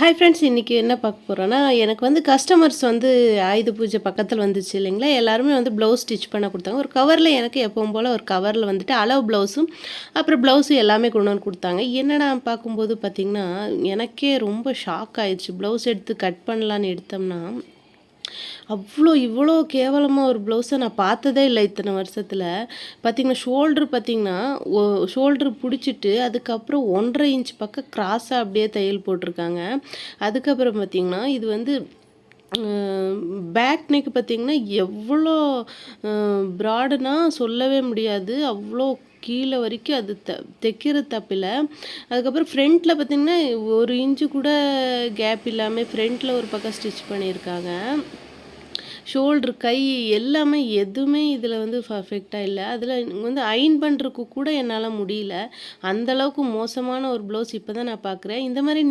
Hi friends, இன்றைக்கி என்ன பார்க்க போகிறோன்னா, எனக்கு வந்து கஸ்டமர்ஸ் வந்து ஆயுத பூஜை பக்கத்தில் வந்துச்சு இல்லைங்களா, எல்லாருமே வந்து ப்ளவுஸ் ஸ்டிச் பண்ண கொடுத்தாங்க. ஒரு கவரில் எனக்கு எப்பவும் போல் ஒரு கவரில் வந்துட்டு அளவு ப்ளவுஸும் அப்புறம் ப்ளவுஸும் எல்லாமே கொண்டு வந்து கொடுத்தாங்க. என்னடா பார்க்கும்போது பார்த்திங்கன்னா, எனக்கே ரொம்ப ஷாக் ஆயிடுச்சு. ப்ளவுஸ் எடுத்து கட் பண்ணலான்னு எடுத்தோம்னா, இவ்வளோ கேவலமா ஒரு ப்ளவுஸை நான் பார்த்ததே இல்லை இத்தனை வருஷத்தில். பார்த்திங்கன்னா பார்த்தீங்கன்னா, ஒ ஷோல்ட்ரு பிடிச்சிட்டு அதுக்கப்புறம் 1½ இன்ச் பக்கம் கிராஸாக அப்படியே தையல் போட்டிருக்காங்க. அதுக்கப்புறம் பார்த்திங்கன்னா, இது வந்து பேக் நெக் பார்த்திங்கன்னா, எவ்வளோ ப்ராடுனா சொல்லவே முடியாது. அவ்வளோ கீழே வரைக்கும் அது தைக்கிறது தப்பில்ல. அதுக்கப்புறம் ஃப்ரண்ட்டில் பார்த்திங்கன்னா, 1 இன்ச்சு கூட கேப் இல்லாமல் ஃப்ரண்ட்டில் ஒரு பக்கம் ஸ்டிச் பண்ணியிருக்காங்க. ஷோல்ட்ரு, கை எல்லாமே எதுவுமே இதில் வந்து பர்ஃபெக்டாக இல்ல. அதில் வந்து அயர்ன் பண்ணுறதுக்கு கூட என்னால் முடியல. அந்த அளவுக்கு மோசமான ஒரு ப்ளவுஸ் இப்போ தான் நான் பார்க்குறேன். இந்த மாதிரி